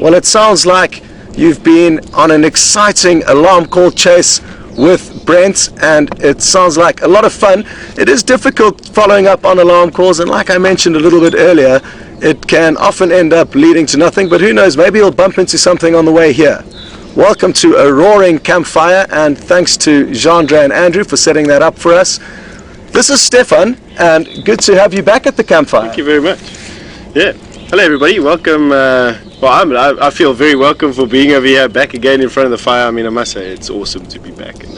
Well, it sounds like you've been on an exciting alarm call chase with Brent, and it sounds like a lot of fun. It is difficult following up on alarm calls, and like I mentioned a little bit earlier, it can often end up leading to nothing, but who knows, maybe you'll bump into something on the way here. Welcome to a roaring campfire, and thanks to Jandre and Andrew for setting that up for us. This is Stefan, and good to have you back at the campfire. Thank you very much. Yeah. Hello everybody, welcome. I feel very welcome for being over here, back again in front of the fire. I mean, I must say it's awesome to be back, and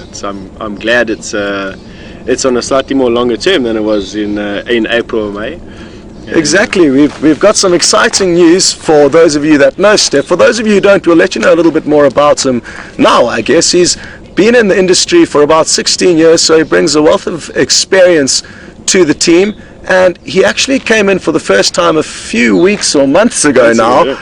I'm glad it's on a slightly more longer term than it was in April or May. Exactly. We've got some exciting news for those of you that know Steph. For those of you who don't, we'll let you know a little bit more about him now, I guess. He's been in the industry for about 16 years, so he brings a wealth of experience to the team. And he actually came in for the first time a few weeks or months ago now,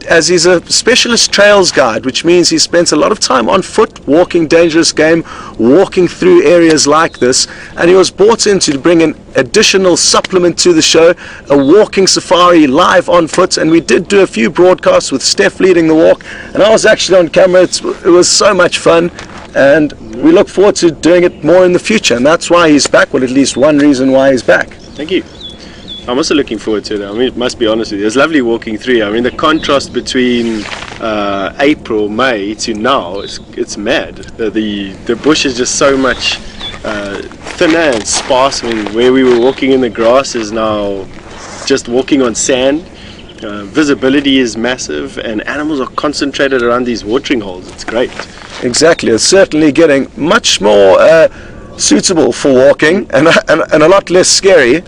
as he's a specialist trails guide, which means he spends a lot of time on foot, walking dangerous game, walking through areas like this. And he was brought in to bring an additional supplement to the show, a walking safari live on foot. And we did do a few broadcasts with Steph leading the walk, and I was actually on camera. It was so much fun, and we look forward to doing it more in the future, and that's why he's back. Well, at least one reason why he's back. Thank you. I'm also looking forward to it. I mean, must be honest with you, it's lovely walking through. I mean, the contrast between April, May to now, it's mad. The bush is just so much thinner and sparse. I mean, where we were walking in the grass is now just walking on sand. Visibility is massive, and animals are concentrated around these watering holes. It's great. Exactly. It's certainly getting much more suitable for walking, and a lot less scary.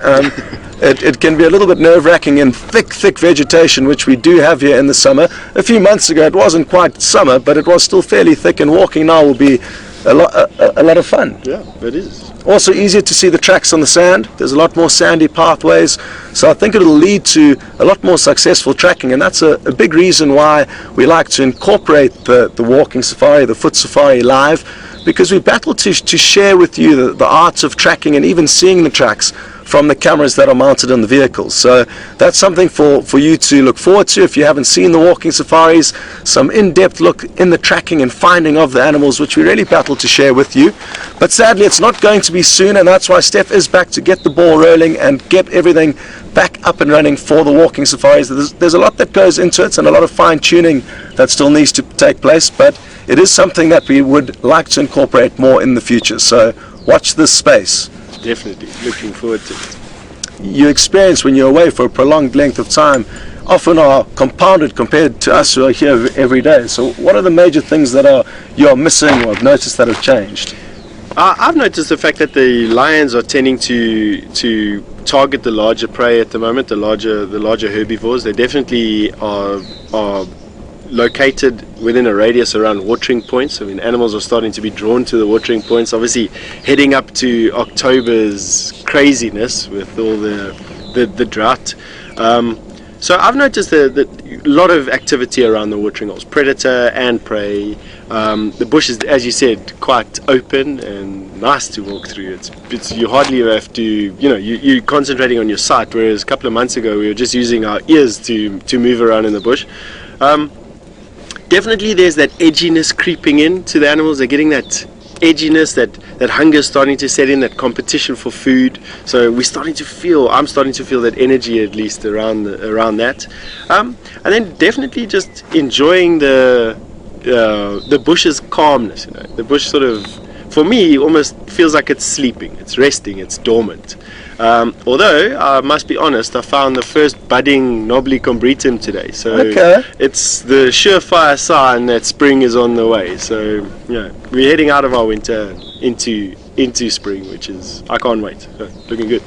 It can be a little bit nerve-wracking in thick vegetation, which we do have here in the summer. A few months ago it wasn't quite summer, but it was still fairly thick, and walking now will be a lot of fun. Yeah, it is. Also easier to see the tracks on the sand. There's a lot more sandy pathways, so I think it'll lead to a lot more successful tracking, and that's a big reason why we like to incorporate the walking safari, the foot safari live, because we battle to share with you the art of tracking and even seeing the tracks from the cameras that are mounted in the vehicles. So that's something for you to look forward to if you haven't seen the walking safaris, some in-depth look in the tracking and finding of the animals, which we really battle to share with you. But sadly it's not going to be soon, and that's why Steph is back to get the ball rolling and get everything back up and running for the walking safaris. There's a lot that goes into it and a lot of fine-tuning that still needs to take place, but it is something that we would like to incorporate more in the future. So watch this space. Definitely looking forward to it. Your experience when you're away for a prolonged length of time often are compounded compared to us who are here every day. So what are the major things that you're missing or have noticed that have changed? I've noticed the fact that the lions are tending to target the larger prey at the moment, the larger herbivores. They definitely are located within a radius around watering points. I mean, animals are starting to be drawn to the watering points, obviously heading up to October's craziness with all the drought. So I've noticed that a lot of activity around the watering holes, predator and prey. The bush is, as you said, quite open and nice to walk through. You hardly have to, you're concentrating on your sight, whereas a couple of months ago we were just using our ears to move around in the bush. Definitely there's that edginess creeping into the animals. They're getting that edginess, that hunger is starting to set in, that competition for food. So I'm starting to feel that energy, at least around that. And then definitely just enjoying the bush's calmness. The bush sort of, for me, almost feels like it's sleeping, it's resting, it's dormant. Although I must be honest, I found the first budding Nobile Combritum today, so it's the surefire sign that spring is on the way. So we're heading out of our winter into spring, which is, I can't wait. Looking good.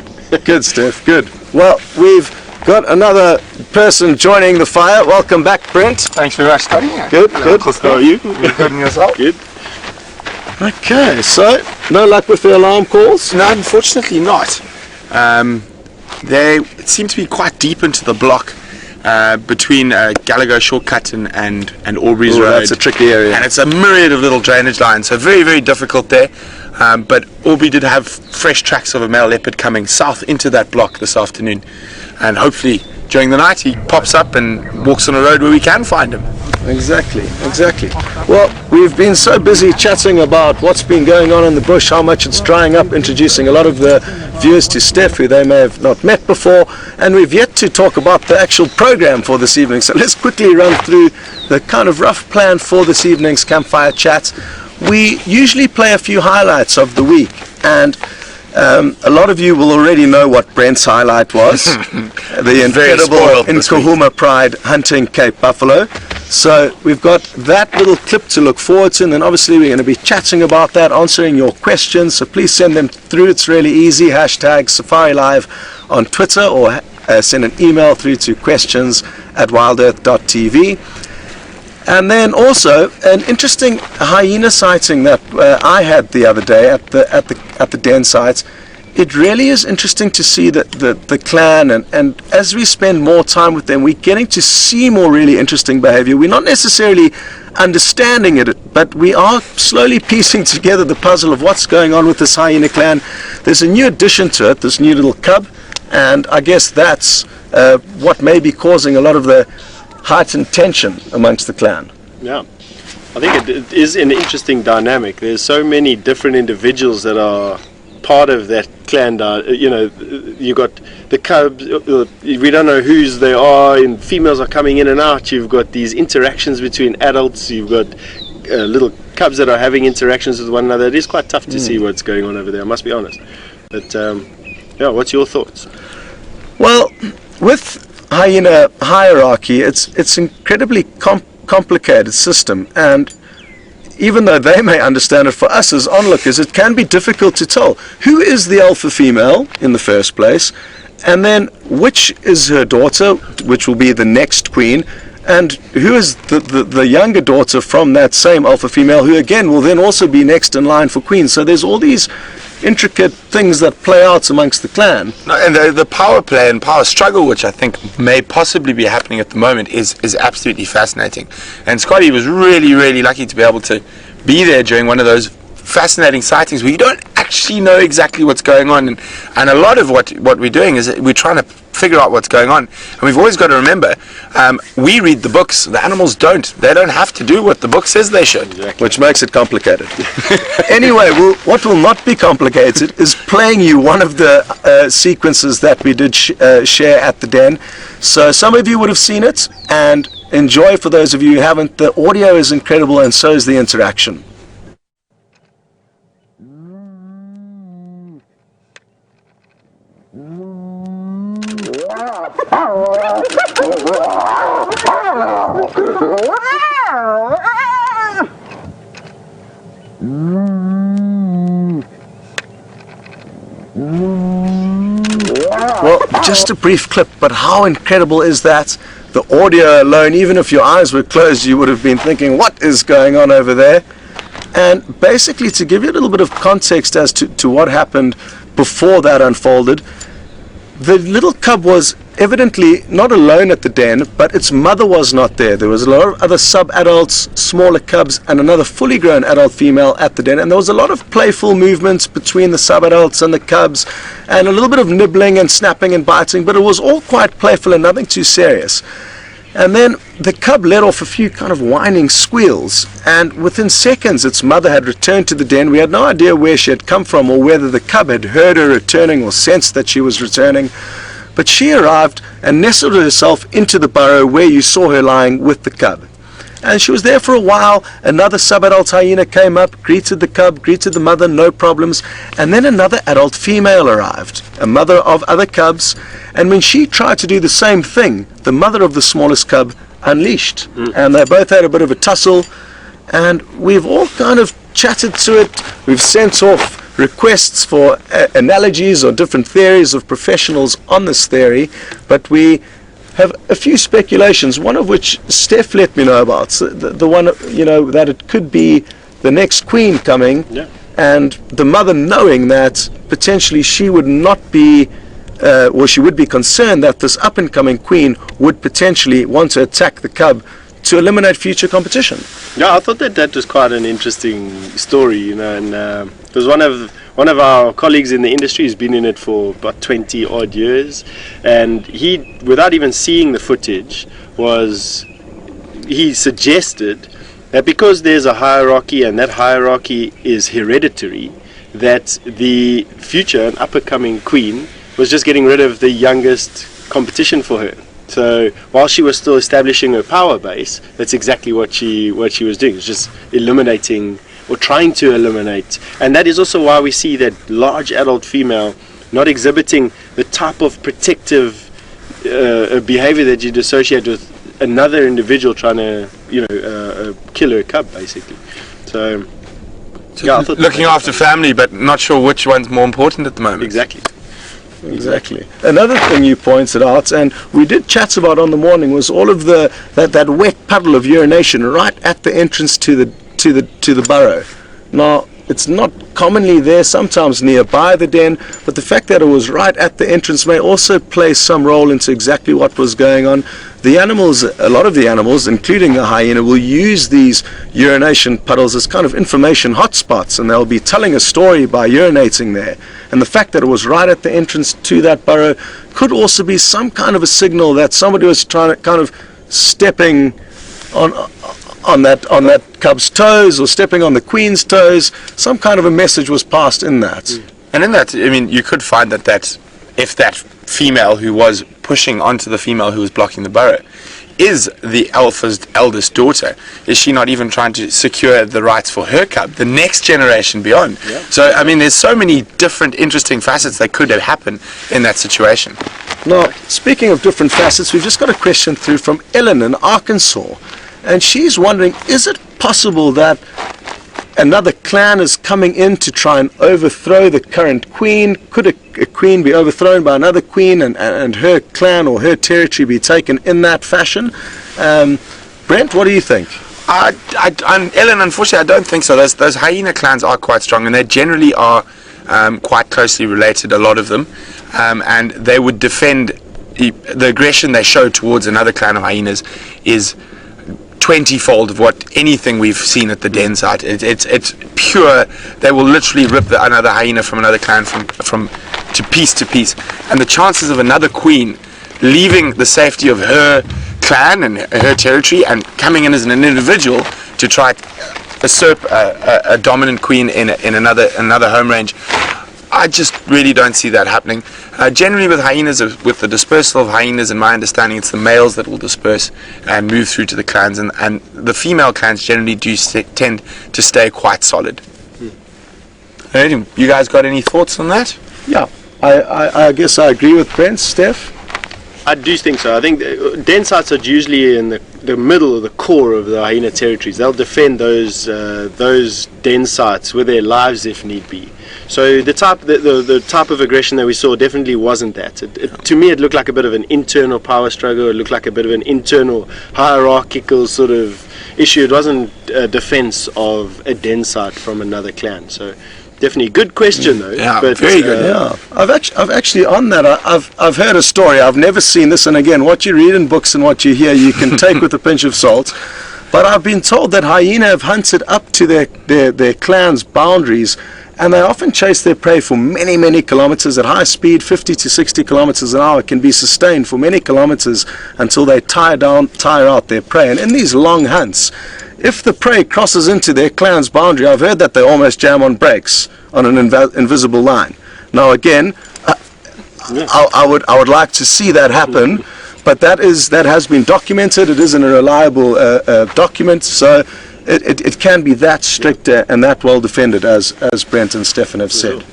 Good, Steph. Good. Well, we've got another person joining the fire. Welcome back, Brent. Thanks very much, Scotty. Good. Hello, Good. How are you? Good, and yourself? Good. Okay, so no luck with the alarm calls? No, unfortunately not. They seem to be quite deep into the block between Gallagher Shortcut and Aubrey's Road. That's a tricky area. And it's a myriad of little drainage lines, so very, very difficult there. But Aubrey did have fresh tracks of a male leopard coming south into that block this afternoon, and hopefully during the night he pops up and walks on a road where we can find him. Exactly. Well, we've been so busy chatting about what's been going on in the bush, how much it's drying up, introducing a lot of the viewers to Steph, who they may have not met before, and we've yet to talk about the actual program for this evening. So let's quickly run through the kind of rough plan for this evening's campfire chat. We usually play a few highlights of the week, and a lot of you will already know what Brent's highlight was. The incredible Nkahuma Pride hunting Cape Buffalo. So we've got that little clip to look forward to, and then obviously we're going to be chatting about that, answering your questions, so please send them through. It's really easy. Hashtag Safari Live on Twitter, or send an email through to questions@wildearth.tv. And then also an interesting hyena sighting that I had the other day at the den sites. It really is interesting to see the clan, and as we spend more time with them, we're getting to see more really interesting behavior. We're not necessarily understanding it, but we are slowly piecing together the puzzle of what's going on with this hyena clan. There's a new addition to it, this new little cub, and I guess that's what may be causing a lot of the heightened tension amongst the clan. Yeah, I think it is an interesting dynamic. There's so many different individuals that are part of that clan. You got the cubs. We don't know whose they are, and females are coming in and out. You've got these interactions between adults. You've got little cubs that are having interactions with one another. It is quite tough to see what's going on over there, I must be honest. But yeah, what's your thoughts? Well, with hyena hierarchy, it's incredibly complicated system, and even though they may understand it, for us as onlookers it can be difficult to tell who is the alpha female in the first place, and then which is her daughter, which will be the next queen, and who is the younger daughter from that same alpha female, who again will then also be next in line for queen. So there's all these intricate things that play out amongst the clan. No, and the power play and power struggle, which I think may possibly be happening at the moment, is absolutely fascinating. And Scotty was really lucky to be able to be there during one of those fascinating sightings where you don't actually know exactly what's going on, and a lot of what we're doing is we're trying to figure out what's going on. And we've always got to remember, we read the books, the animals don't. They don't have to do what the book says they should. Exactly. Which makes it complicated. Anyway, what will not be complicated is playing you one of the sequences that we did share at the den. So some of you would have seen it, and enjoy. For those of you who haven't, the audio is incredible, and so is the interaction. Well, just a brief clip, but how incredible is that? The audio alone, even if your eyes were closed, you would have been thinking, what is going on over there? And basically, to give you a little bit of context as to what happened before that unfolded, the little cub was evidently not alone at the den, but its mother was not there. There was a lot of other sub-adults, smaller cubs, and another fully grown adult female at the den, and there was a lot of playful movements between the sub-adults and the cubs, and a little bit of nibbling and snapping and biting, but it was all quite playful and nothing too serious. And then the cub let off a few kind of whining squeals, and within seconds its mother had returned to the den. We had no idea where she had come from, or whether the cub had heard her returning or sensed that she was returning. But she arrived and nestled herself into the burrow where you saw her lying with the cub. And she was there for a while. Another sub-adult hyena came up, greeted the cub, greeted the mother, no problems. And then another adult female arrived, a mother of other cubs. And when she tried to do the same thing, the mother of the smallest cub unleashed. And they both had a bit of a tussle. And we've all kind of chatted to it. We've sent off requests for analogies or different theories of professionals on this theory, but we have a few speculations, one of which Steph let me know about. So the one, that it could be the next queen coming, and the mother knowing that potentially she would not be, or she would be concerned that this up-and-coming queen would potentially want to attack the cub to eliminate future competition. Yeah, I thought that was quite an interesting story, and it was one one of our colleagues in the industry has been in it for about 20 odd years, and he, without even seeing the footage, he suggested that because there's a hierarchy and that hierarchy is hereditary, that the future and upcoming queen was just getting rid of the youngest competition for her. So while she was still establishing her power base, that's exactly what she was doing. It's just eliminating or trying to eliminate. And that is also why we see that large adult female not exhibiting the type of protective behavior that you'd associate with another individual trying to, kill her cub, basically. So yeah, looking after family, but not sure which one's more important at the moment. Exactly. Another thing you pointed out, and we did chat about on the morning, was all of that wet puddle of urination right at the entrance to the burrow. Now, it's not commonly there, sometimes nearby the den, but the fact that it was right at the entrance may also play some role into exactly what was going on. The animals, a lot of the animals, including the hyena, will use these urination puddles as kind of information hotspots, and they'll be telling a story by urinating there. And the fact that it was right at the entrance to that burrow could also be some kind of a signal that somebody was trying to kind of stepping on that cub's toes or stepping on the queen's toes. Some kind of a message was passed in that. And in that, I mean, you could find that if that female who was pushing onto the female who was blocking the burrow is the alpha's eldest daughter, is she not even trying to secure the rights for her cub, the next generation beyond? Yeah. So, I mean, there's so many different interesting facets that could have happened in that situation. Now, speaking of different facets, we've just got a question through from Ellen in Arkansas, and she's wondering, is it possible that another clan is coming in to try and overthrow the current queen? Could a queen be overthrown by another queen and her clan or her territory be taken in that fashion? Brent, what do you think? Ellen, unfortunately, I don't think so. Those hyena clans are quite strong, and they generally are quite closely related, a lot of them, and they would defend the aggression they show towards another clan of hyenas is 20-fold of what anything we've seen at the den site. It's pure. They will literally rip another hyena from another clan from to piece, and the chances of another queen leaving the safety of her clan and her territory and coming in as an individual to try usurp a dominant queen in another home range, I just really don't see that happening. Generally with hyenas, with the dispersal of hyenas, in my understanding, it's the males that will disperse and move through to the clans, and the female clans generally do tend to stay quite solid. You guys got any thoughts on that? Yeah, I guess I agree with Brent. Steph? I do think so. I think den sites are usually in the middle or the core of the hyena territories. They'll defend those den sites with their lives if need be. So the type of aggression that we saw definitely wasn't that. To me, it looked like a bit of an internal power struggle. It looked like a bit of an internal hierarchical sort of issue. It wasn't a defense of a den site from another clan. So definitely good question though. Yeah, but, very good. Yeah, I've actually on that. I've heard a story. I've never seen this, and again, what you read in books and what you hear, you can take with a pinch of salt. But I've been told that hyena have hunted up to their clan's boundaries, and they often chase their prey for many kilometers at high speed. 50 to 60 kilometers an hour can be sustained for many kilometers until they tire out their prey. And in these long hunts, if the prey crosses into their clan's boundary, I've heard that they almost jam on brakes on an invisible line. Now again, I would like to see that happen, but that has been documented. It isn't a reliable document, so it can be that strict and that well defended, as Brent and Stefan have said.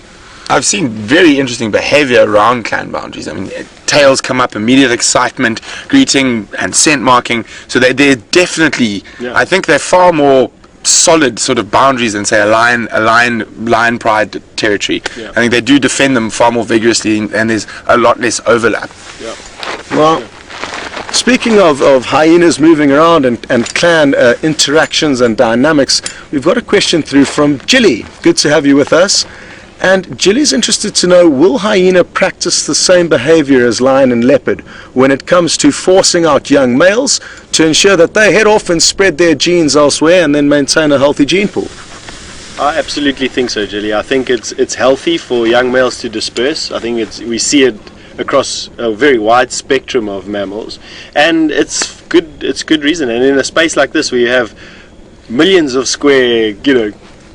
I've seen very interesting behavior around clan boundaries. I mean, tails come up, immediate excitement, greeting and scent marking. So they're definitely, I think they're far more solid sort of boundaries than, say, a lion pride territory. Yeah. I think they do defend them far more vigorously, and there's a lot less overlap. Yeah. Well, speaking of hyenas moving around and clan interactions and dynamics, we've got a question through from Jilly. Good to have you with us. And Jilly's interested to know, will hyena practice the same behavior as lion and leopard when it comes to forcing out young males to ensure that they head off and spread their genes elsewhere and then maintain a healthy gene pool? I absolutely think so, Julie. I think it's healthy for young males to disperse. I think we see it across a very wide spectrum of mammals, and it's good reason. And in a space like this where you have millions of square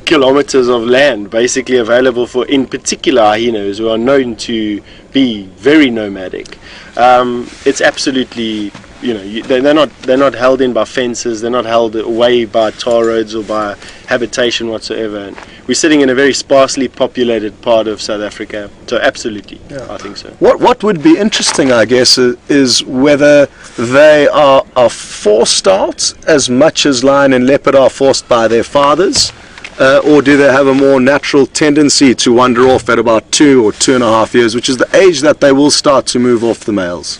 kilometers of land basically available for, in particular, hyenas who are known to be very nomadic, it's absolutely, they're not held in by fences, they're not held away by tar roads or by habitation whatsoever, and we're sitting in a very sparsely populated part of South Africa, so absolutely, I think so. What would be interesting, I guess, is whether they are forced out as much as lion and leopard are forced by their fathers, or do they have a more natural tendency to wander off at about 2 or 2.5 years, which is the age that they will start to move off the males?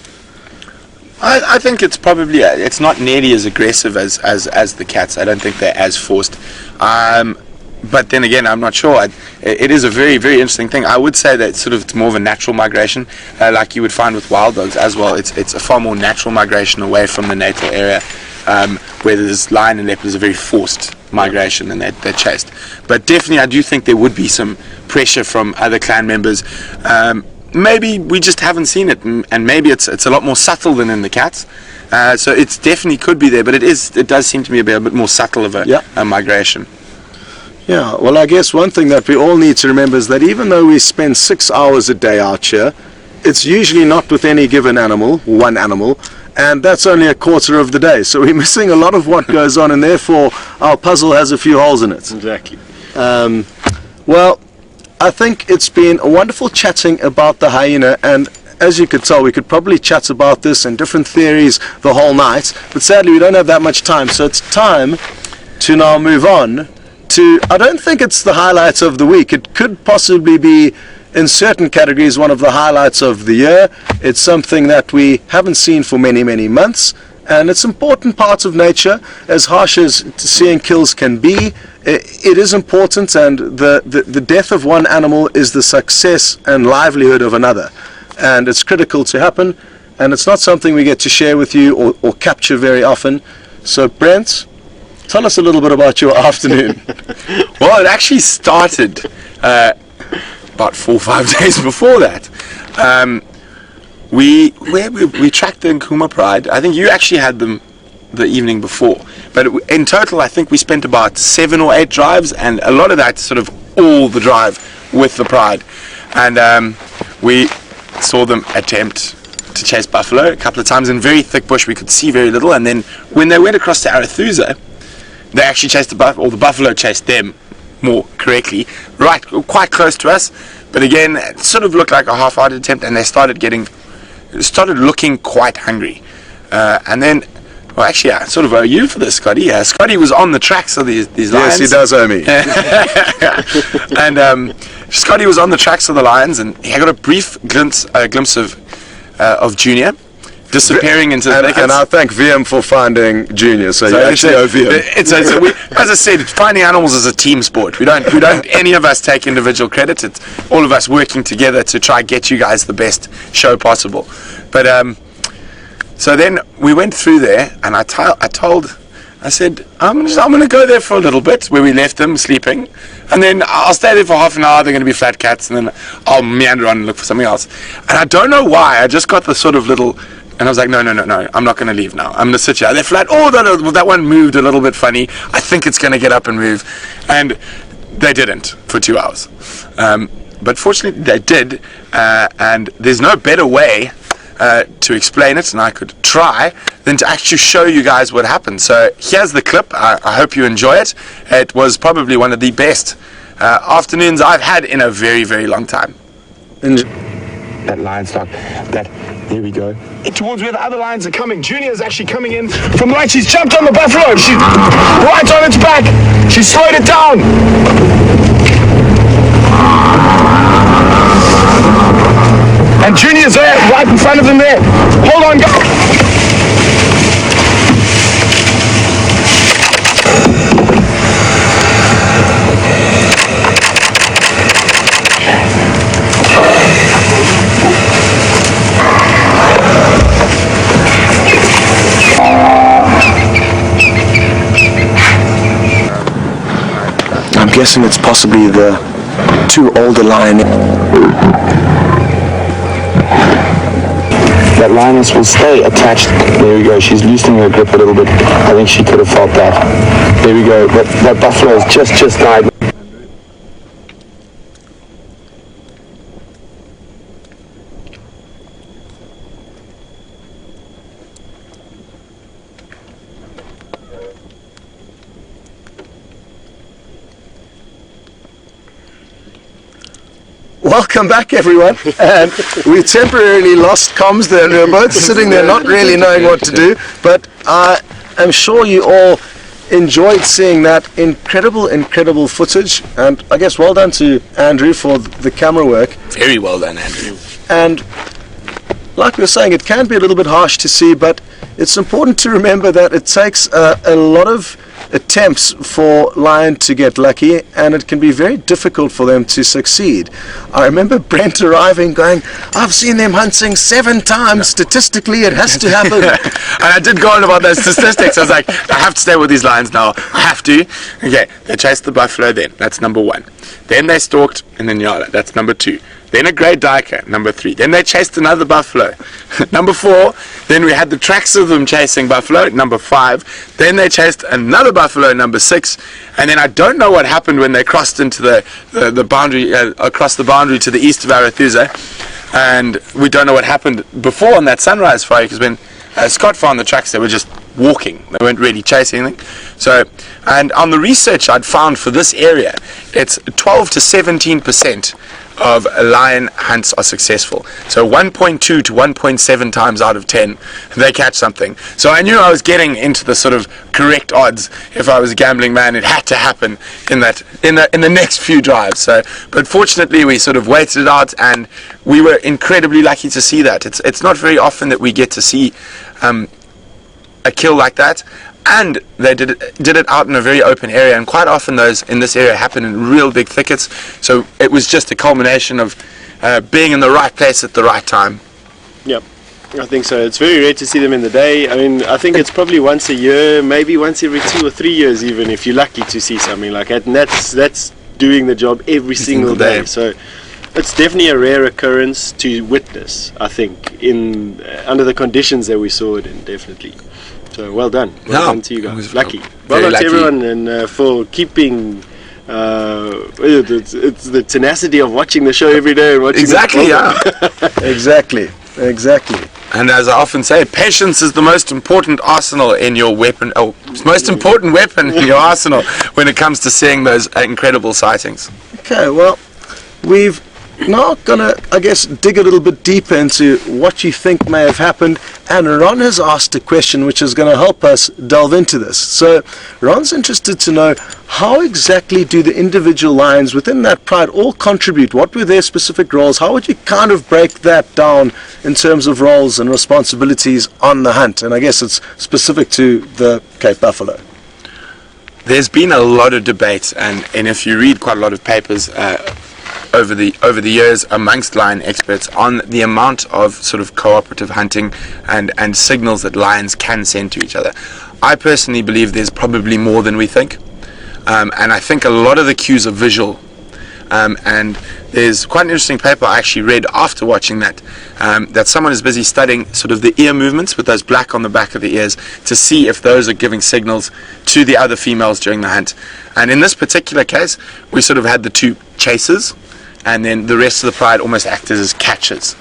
I think it's probably it's not nearly as aggressive as the cats. I don't think they're as forced. But then again, I'm not sure. It is a very, very interesting thing. I would say that it's more of a natural migration, like you would find with wild dogs as well. It's a far more natural migration away from the natal area, where there's lion and leopard is a very forced migration, and they're chased. But definitely, I do think there would be some pressure from other clan members. Maybe we just haven't seen it, and maybe it's a lot more subtle than in the cats. So it definitely could be there, but it does seem to me to be a bit more subtle of a migration. Yeah, well, I guess one thing that we all need to remember is that even though we spend 6 hours a day out here, it's usually not with any given animal, one animal, and that's only a quarter of the day. So we're missing a lot of what goes on, and therefore our puzzle has a few holes in it. Exactly. Well, I think it's been a wonderful chatting about the hyena, and as you could tell, we could probably chat about this and different theories the whole night, but sadly we don't have that much time, so it's time to now move on to, I don't think it's the highlights of the week. It could possibly be, in certain categories, one of the highlights of the year. It's something that we haven't seen for many, many months, and it's important part of nature. As harsh as seeing kills can be, it is important, and the death of one animal is the success and livelihood of another, and it's critical to happen, and it's not something we get to share with you or capture very often. So Brent, tell us a little bit about your afternoon. Well, it actually started about 4 or 5 days before that. We tracked the Djuma Pride. I think you actually had them the evening before, but in total I think we spent about 7 or 8 drives, and a lot of that sort of all the drive with the Pride, and we saw them attempt to chase buffalo a couple of times in very thick bush. We could see very little, and then when they went across to Arathusa, they actually chased the buffalo chased them more correctly, right, quite close to us, but again it sort of looked like a half-hearted attempt, and they started looking quite hungry, and then, well, actually, I sort of owe you for this, Scotty. Scotty was on the tracks of these lions. Yes, he does owe me. And Scotty was on the tracks of the lions, and he got a brief glimpse of Junior disappearing into the thickets. And I thank VM for finding Junior. So you actually owe VM. As I said, finding animals is a team sport. We don't any of us take individual credit. It's all of us working together to try and get you guys the best show possible. But so then we went through there, and I said, I'm going to go there for a little bit, where we left them sleeping, and then I'll stay there for half an hour. They're going to be flat cats, and then I'll meander on and look for something else. And I don't know why, I just got the sort of little, and I was like, no, I'm not going to leave now. I'm going to sit here. They're flat. Oh, no, that one moved a little bit funny. I think it's going to get up and move. And they didn't for 2 hours. But fortunately, they did, and there's no better way to explain it, and I could try, than to actually show you guys what happened. So here's the clip. I hope you enjoy it. It was probably one of the best afternoons I've had in a very, very long time. That lion stock, there we go. Towards where the other lions are coming. Junior's actually coming in from the right. She's jumped on the buffalo. She's right on its back. She slowed it down. And Junior's there, right in front of them there. Hold on, go. guessing it's possibly the two older lion. That lioness will stay attached. There we go. She's loosening her grip a little bit. I think she could have felt that. There we go. That buffalo has just died. Welcome back, everyone. And we temporarily lost comms there, and we were both sitting there not really knowing what to do. But I am sure you all enjoyed seeing that incredible footage. And I guess well done to Andrew for the camera work. Very well done, Andrew. And like we were saying, it can be a little bit harsh to see, but it's important to remember that it takes a lot of attempts for lion to get lucky, and it can be very difficult for them to succeed. I remember Brent arriving going, I've seen them hunting 7 times, statistically it has to happen. And I did go on about those statistics. I was like, I have to stay with these lions now. I have to. Okay, they chased the buffalo then. That's number 1. Then they stalked in the Nyala. That's number 2. Then a grey duiker, number 3. Then they chased another buffalo, number 4. Then we had the tracks of them chasing buffalo, number 5. Then they chased another buffalo, number 6. And then I don't know what happened when they crossed into the boundary, across the boundary to the east of Arathusa. And we don't know what happened before on that sunrise fire, because when Scott found the tracks, they were just walking. They weren't really chasing anything. So, and on the research I'd found for this area, it's 12 to 17% of lion hunts are successful. So 1.2 to 1.7 times out of 10 they catch something. So I knew I was getting into the sort of correct odds. If I was a gambling man, it had to happen in the next few drives. So, but fortunately we sort of waited it out, and we were incredibly lucky to see that. It's not very often that we get to see a kill like that. And they did it out in a very open area, and quite often those in this area happen in real big thickets. So it was just a culmination of being in the right place at the right time. Yep, I think so. It's very rare to see them in the day. I mean, I think it's probably once a year, maybe once every 2 or 3 years even, if you're lucky to see something like that. And that's doing the job every single day. So it's definitely a rare occurrence to witness, I think, in under the conditions that we saw it in, definitely. So well done. Well done to you guys. Lucky. Well done to everyone, and for keeping it's the tenacity of watching the show every day and watching exactly. Exactly. And as I often say, patience is the most important arsenal in your weapon. Oh, most important weapon in your arsenal when it comes to seeing those incredible sightings. Okay, well, we've now gonna, I guess, dig a little bit deeper into what you think may have happened, and Ron has asked a question which is going to help us delve into this. So Ron's interested to know, how exactly do the individual lions within that pride all contribute? What were their specific roles? How would you kind of break that down in terms of roles and responsibilities on the hunt? And I guess it's specific to the Cape Buffalo. There's been a lot of debate, and if you read quite a lot of papers over the years amongst lion experts on the amount of sort of cooperative hunting and signals that lions can send to each other. I personally believe there's probably more than we think, and I think a lot of the cues are visual, and there's quite an interesting paper I actually read after watching that someone is busy studying sort of the ear movements with those black on the back of the ears to see if those are giving signals to the other females during the hunt. And in this particular case, we sort of had the 2 chasers, and then the rest of the pride almost acted as catchers.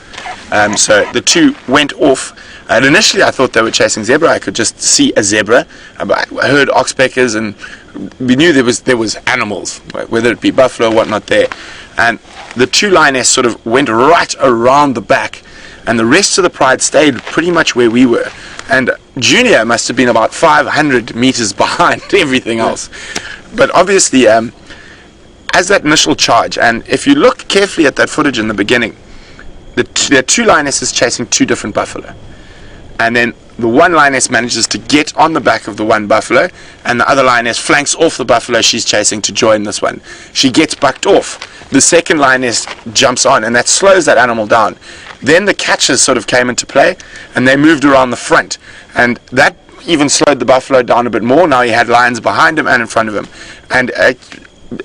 So the 2 went off, and initially I thought they were chasing zebra. I could just see a zebra. I heard oxpeckers, and we knew there was animals, whether it be buffalo or whatnot there. And the 2 lionesses sort of went right around the back, and the rest of the pride stayed pretty much where we were. And Junior must have been about 500 meters behind everything else. But obviously, as that initial charge, and if you look carefully at that footage in the beginning, there are 2 lionesses chasing 2 different buffalo, and then the one lioness manages to get on the back of the one buffalo, and the other lioness flanks off the buffalo she's chasing to join this one. She gets bucked off. The second lioness jumps on, and that slows that animal down. Then the catchers sort of came into play, and they moved around the front, and that even slowed the buffalo down a bit more. Now he had lions behind him and in front of him, and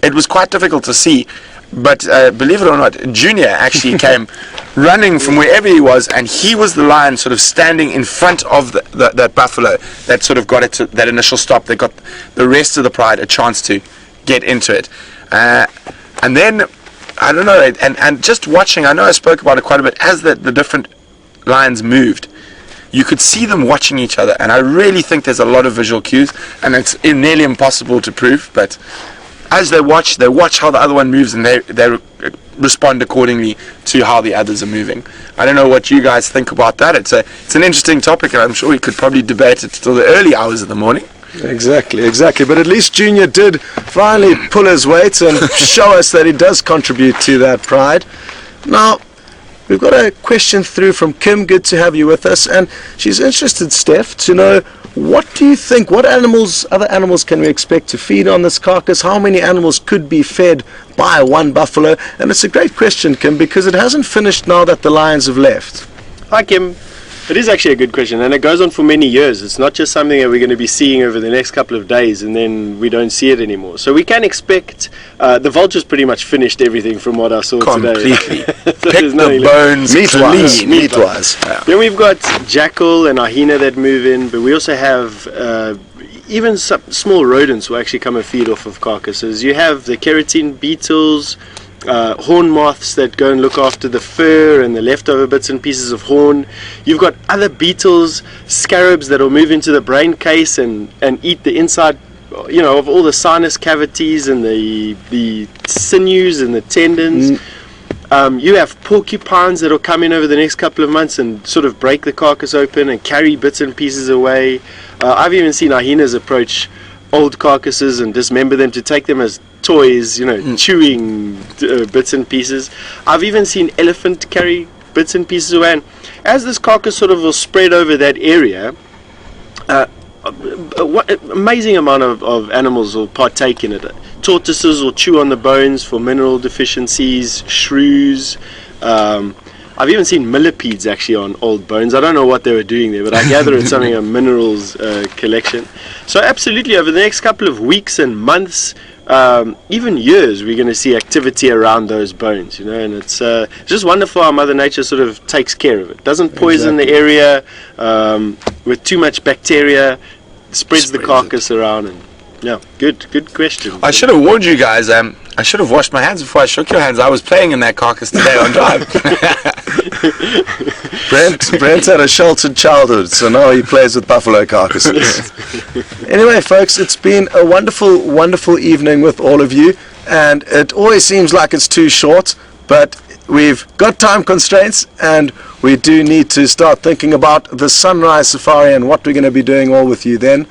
it was quite difficult to see. But believe it or not, Junior actually came running from wherever he was, and he was the lion sort of standing in front of that buffalo that sort of got it to that initial stop. They got the rest of the pride a chance to get into it. And then, I don't know, and just watching, I know I spoke about it quite a bit, as the different lions moved, you could see them watching each other, and I really think there's a lot of visual cues, and it's nearly impossible to prove, but as they watch how the other one moves, and they respond accordingly to how the others are moving. I don't know what you guys think about that. It's an interesting topic, and I'm sure we could probably debate it till the early hours of the morning. Exactly. But at least Junior did finally pull his weight and show us that he does contribute to that pride. Now, we've got a question through from Kim. Good to have you with us. And she's interested, Steph, to know, what do you think, what other animals can we expect to feed on this carcass? How many animals could be fed by one buffalo? And it's a great question, Kim, because it hasn't finished now that the lions have left. Hi, Kim. It is actually a good question, and it goes on for many years. It's not just something that we're going to be seeing over the next couple of days and then we don't see it anymore. So we can expect, the vultures pretty much finished everything from what I saw today. Completely. Pick the bones Meat-wise. Yeah. Then we've got jackal and hyena that move in, but we also have even some small rodents will actually come and feed off of carcasses. You have the keratin beetles, horn moths that go and look after the fur and the leftover bits and pieces of horn. You've got other beetles, scarabs that will move into the brain case and eat the inside, of all the sinus cavities and the sinews and the tendons. You have porcupines that will come in over the next couple of months and sort of break the carcass open and carry bits and pieces away. I've even seen hyenas approach old carcasses and dismember them to take them as toys, chewing bits and pieces. I've even seen elephant carry bits and pieces away, and as this carcass sort of will spread over that area, amazing amount of animals will partake in it. Tortoises will chew on the bones for mineral deficiencies, shrews. I've even seen millipedes actually on old bones. I don't know what they were doing there, but I gather it's something, a minerals collection. So absolutely, over the next couple of weeks and months, even years, we're going to see activity around those bones, and it's just wonderful how Mother Nature sort of takes care of it. Doesn't poison the area with too much bacteria, spreads the carcass around, and yeah, good question. I should have warned you guys. I should have washed my hands before I shook your hands. I was playing in that carcass today on drive. Brent had a sheltered childhood, so now he plays with buffalo carcasses. Anyway, folks, it's been a wonderful evening with all of you, and it always seems like it's too short, but we've got time constraints, and we do need to start thinking about the sunrise safari and what we're going to be doing all with you then.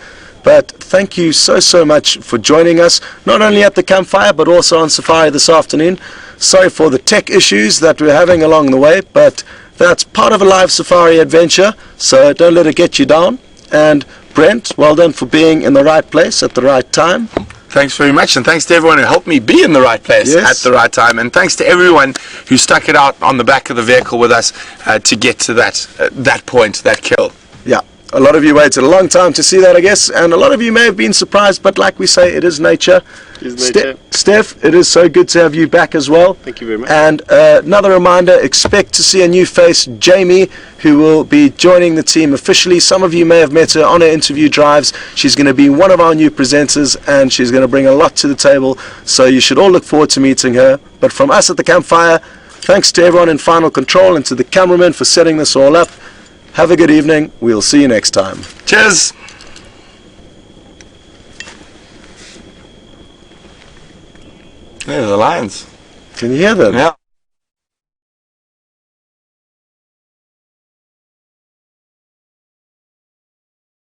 But thank you so much for joining us, not only at the campfire, but also on safari this afternoon. Sorry for the tech issues that we're having along the way, but that's part of a live safari adventure, so don't let it get you down. And Brent, well done for being in the right place at the right time. Thanks very much, and thanks to everyone who helped me be in the right place at the right time, and thanks to everyone who stuck it out on the back of the vehicle with us to get to that point, that kill. Yeah. A lot of you waited a long time to see that, I guess, and a lot of you may have been surprised, but like we say, it is nature. Steph, it is so good to have you back as well. Thank you very much. And another reminder, expect to see a new face, Jamie, who will be joining the team officially. Some of you may have met her on her interview drives. She's going to be one of our new presenters, and she's going to bring a lot to the table, so you should all look forward to meeting her. But from us at the campfire, thanks to everyone in Final Control and to the cameraman for setting this all up. Have a good evening. We'll see you next time. Cheers. There's the lions. Can you hear them? Yeah.